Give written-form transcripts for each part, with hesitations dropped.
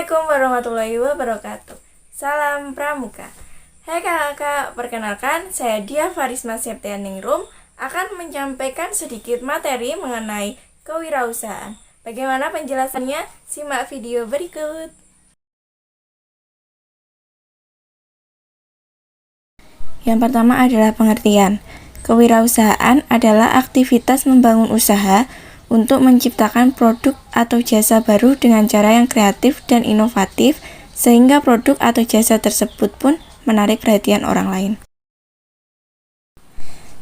Assalamualaikum warahmatullahi wabarakatuh. Salam Pramuka. Hai kakak, perkenalkan saya Dia Farisma Septianingrum akan menyampaikan sedikit materi mengenai kewirausahaan. Bagaimana penjelasannya? Simak video berikut. Yang pertama adalah pengertian. Kewirausahaan adalah aktivitas membangun usaha untuk menciptakan produk atau jasa baru dengan cara yang kreatif dan inovatif sehingga produk atau jasa tersebut pun menarik perhatian orang lain.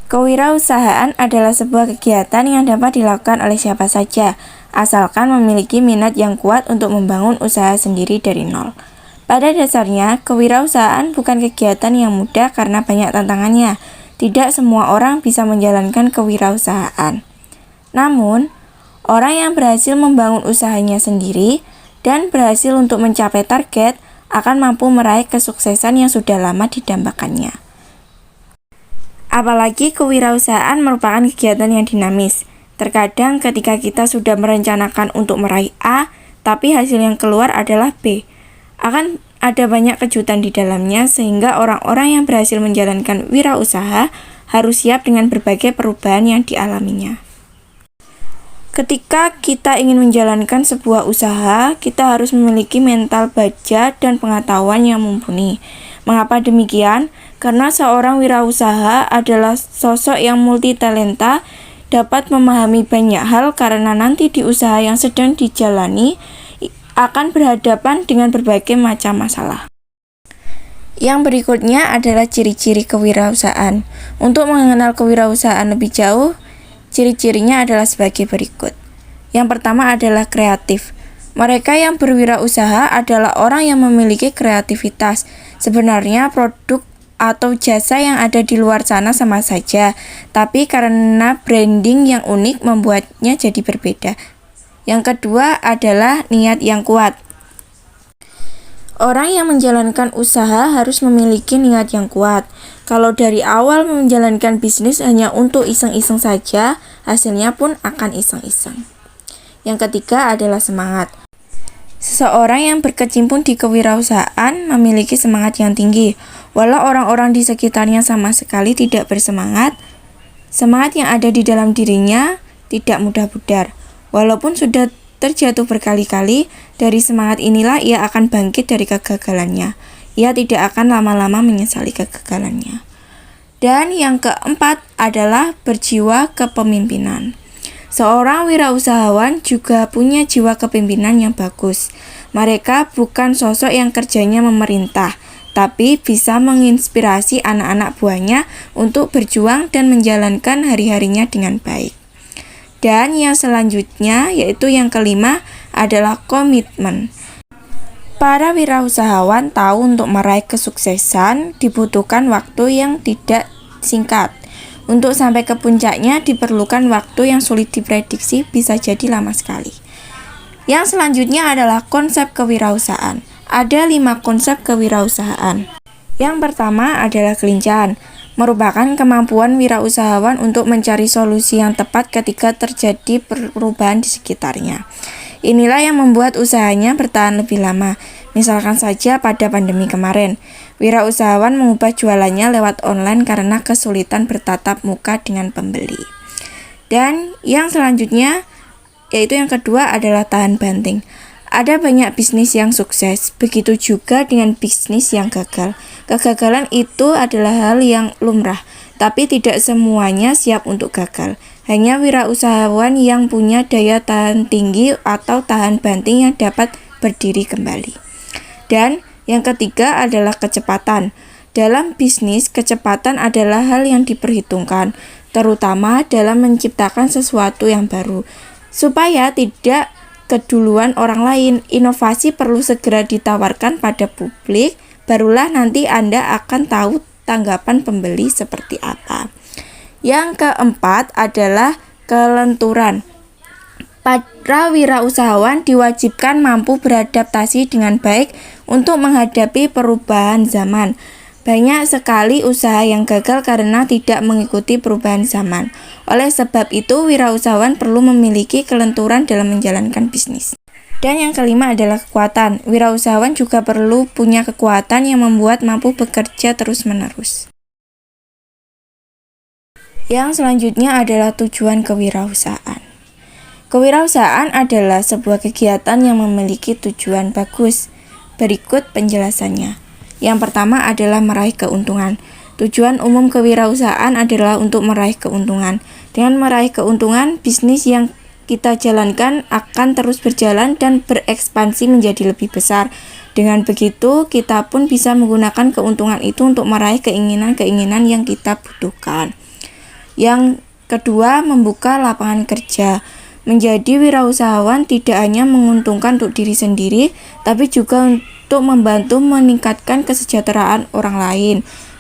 Kewirausahaan adalah sebuah kegiatan yang dapat dilakukan oleh siapa saja, asalkan memiliki minat yang kuat untuk membangun usaha sendiri dari nol. Pada dasarnya, kewirausahaan bukan kegiatan yang mudah karena banyak tantangannya. Tidak semua orang bisa menjalankan kewirausahaan. Namun, orang yang berhasil membangun usahanya sendiri dan berhasil untuk mencapai target akan mampu meraih kesuksesan yang sudah lama didambakannya. Apalagi kewirausahaan merupakan kegiatan yang dinamis. Terkadang ketika kita sudah merencanakan untuk meraih A, tapi hasil yang keluar adalah B. Akan ada banyak kejutan di dalamnya sehingga orang-orang yang berhasil menjalankan wirausaha harus siap dengan berbagai perubahan yang dialaminya. Ketika kita ingin menjalankan sebuah usaha, kita harus memiliki mental baja dan pengetahuan yang mumpuni. Mengapa demikian? Karena seorang wirausaha adalah sosok yang multitalenta, dapat memahami banyak hal karena nanti di usaha yang sedang dijalani akan berhadapan dengan berbagai macam masalah. Yang berikutnya adalah ciri-ciri kewirausahaan. Untuk mengenal kewirausahaan lebih jauh, ciri-cirinya adalah sebagai berikut. Yang pertama adalah kreatif. Mereka yang berwirausaha adalah orang yang memiliki kreativitas. Sebenarnya produk atau jasa yang ada di luar sana sama saja, tapi karena branding yang unik membuatnya jadi berbeda. Yang kedua adalah niat yang kuat. Orang yang menjalankan usaha harus memiliki niat yang kuat. Kalau dari awal menjalankan bisnis hanya untuk iseng-iseng saja, hasilnya pun akan iseng-iseng. Yang ketiga adalah semangat. Seseorang yang berkecimpung di kewirausahaan memiliki semangat yang tinggi. Walau orang-orang di sekitarnya sama sekali tidak bersemangat, semangat yang ada di dalam dirinya tidak mudah pudar. Walaupun sudah terjatuh berkali-kali, dari semangat inilah ia akan bangkit dari kegagalannya. Ia tidak akan lama-lama menyesali kegagalannya. Dan yang keempat adalah berjiwa kepemimpinan. Seorang wirausahawan juga punya jiwa kepemimpinan yang bagus. Mereka bukan sosok yang kerjanya memerintah, tapi bisa menginspirasi anak-anak buahnya untuk berjuang dan menjalankan hari-harinya dengan baik. Dan yang selanjutnya, yaitu yang kelima, adalah komitmen. Para wirausahawan tahu untuk meraih kesuksesan dibutuhkan waktu yang tidak singkat. Untuk sampai ke puncaknya diperlukan waktu yang sulit diprediksi, bisa jadi lama sekali. Yang selanjutnya adalah konsep kewirausahaan. Ada 5 konsep kewirausahaan. Yang pertama adalah kelincahan, merupakan kemampuan wirausahawan untuk mencari solusi yang tepat ketika terjadi perubahan di sekitarnya. Inilah yang membuat usahanya bertahan lebih lama. Misalkan saja pada pandemi kemarin, wirausahawan mengubah jualannya lewat online karena kesulitan bertatap muka dengan pembeli. Dan yang selanjutnya, yaitu yang kedua adalah tahan banting. Ada banyak bisnis yang sukses, begitu juga dengan bisnis yang gagal. Kegagalan itu adalah hal yang lumrah, tapi tidak semuanya siap untuk gagal. Hanya wirausahawan yang punya daya tahan tinggi atau tahan banting yang dapat berdiri kembali. Dan yang ketiga adalah kecepatan. Dalam bisnis, kecepatan adalah hal yang diperhitungkan, terutama dalam menciptakan sesuatu yang baru. Supaya tidak keduluan orang lain, inovasi perlu segera ditawarkan pada publik, barulah nanti Anda akan tahu tanggapan pembeli seperti apa. Yang keempat adalah kelenturan. Para wirausahawan diwajibkan mampu beradaptasi dengan baik untuk menghadapi perubahan zaman. Banyak sekali usaha yang gagal karena tidak mengikuti perubahan zaman. Oleh sebab itu, wirausahawan perlu memiliki kelenturan dalam menjalankan bisnis. Dan yang kelima adalah kekuatan. Wirausahawan juga perlu punya kekuatan yang membuat mampu bekerja terus-menerus. Yang selanjutnya adalah tujuan kewirausahaan. Kewirausahaan adalah sebuah kegiatan yang memiliki tujuan bagus. Berikut penjelasannya. Yang pertama adalah meraih keuntungan. Tujuan umum kewirausahaan adalah untuk meraih keuntungan. Dengan meraih keuntungan, bisnis yang kita jalankan akan terus berjalan dan berekspansi menjadi lebih besar. Dengan begitu, kita pun bisa menggunakan keuntungan itu untuk meraih keinginan-keinginan yang kita butuhkan. Yang kedua, membuka lapangan kerja. Menjadi wirausahawan tidak hanya menguntungkan untuk diri sendiri, tapi juga untuk membantu meningkatkan kesejahteraan orang lain.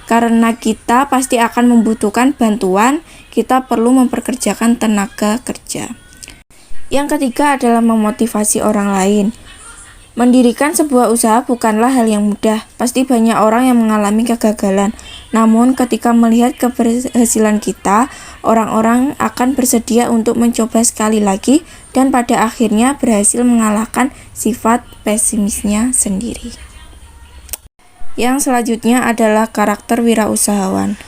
Karena kita pasti akan membutuhkan bantuan, kita perlu memperkerjakan tenaga kerja. Yang ketiga adalah memotivasi orang lain. Mendirikan sebuah usaha bukanlah hal yang mudah. Pasti banyak orang yang mengalami kegagalan. Namun ketika melihat keberhasilan kita, orang-orang akan bersedia untuk mencoba sekali lagi dan pada akhirnya berhasil mengalahkan sifat pesimisnya sendiri. Yang selanjutnya adalah karakter wirausahawan.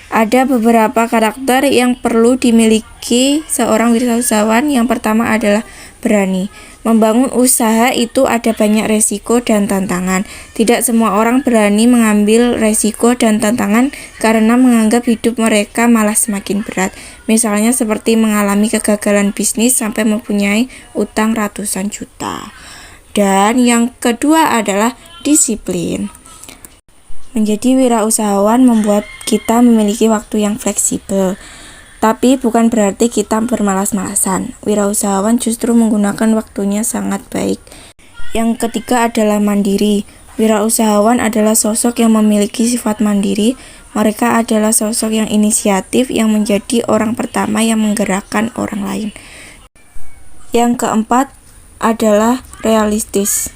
Ada beberapa karakter yang perlu dimiliki seorang wirausahawan. Yang pertama adalah berani. Membangun usaha itu ada banyak resiko dan tantangan. Tidak semua orang berani mengambil resiko dan tantangan karena menganggap hidup mereka malah semakin berat. Misalnya seperti mengalami kegagalan bisnis sampai mempunyai utang ratusan juta. Dan yang kedua adalah disiplin. Menjadi wirausahawan membuat kita memiliki waktu yang fleksibel. Tapi bukan berarti kita bermalas-malasan. Wirausahawan justru menggunakan waktunya sangat baik. Yang ketiga adalah mandiri. Wirausahawan adalah sosok yang memiliki sifat mandiri. Mereka adalah sosok yang inisiatif yang menjadi orang pertama yang menggerakkan orang lain. Yang keempat adalah realistis.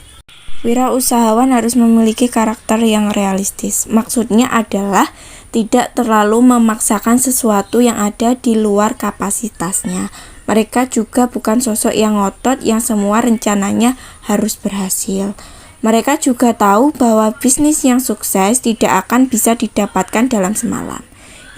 Wirausahawan harus memiliki karakter yang realistis. Maksudnya adalah tidak terlalu memaksakan sesuatu yang ada di luar kapasitasnya. Mereka juga bukan sosok yang ngotot yang semua rencananya harus berhasil. Mereka juga tahu bahwa bisnis yang sukses tidak akan bisa didapatkan dalam semalam.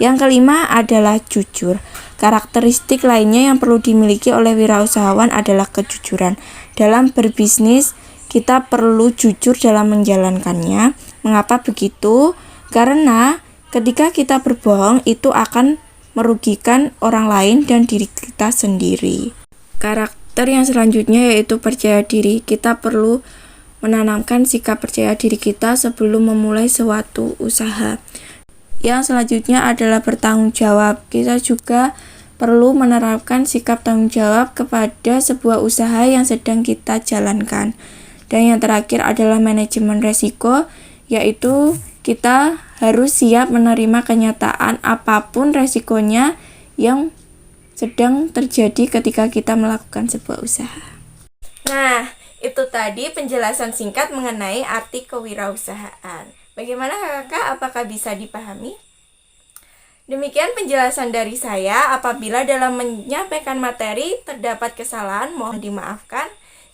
Yang kelima adalah jujur. Karakteristik lainnya yang perlu dimiliki oleh wirausahawan adalah kejujuran. Dalam berbisnis, kita perlu jujur dalam menjalankannya. Mengapa begitu? Karena ketika kita berbohong itu akan merugikan orang lain dan diri kita sendiri. Karakter yang selanjutnya yaitu percaya diri. Kita perlu menanamkan sikap percaya diri kita sebelum memulai suatu usaha. Yang selanjutnya adalah bertanggung jawab. Kita juga perlu menerapkan sikap tanggung jawab kepada sebuah usaha yang sedang kita jalankan. Dan yang terakhir adalah manajemen resiko, yaitu kita harus siap menerima kenyataan apapun resikonya yang sedang terjadi ketika kita melakukan sebuah usaha. Nah, itu tadi penjelasan singkat mengenai arti kewirausahaan. Bagaimana kakak? Apakah bisa dipahami? Demikian penjelasan dari saya. Apabila dalam menyampaikan materi terdapat kesalahan, mohon dimaafkan.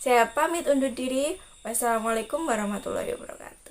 Saya pamit undur diri. Wassalamualaikum warahmatullahi wabarakatuh.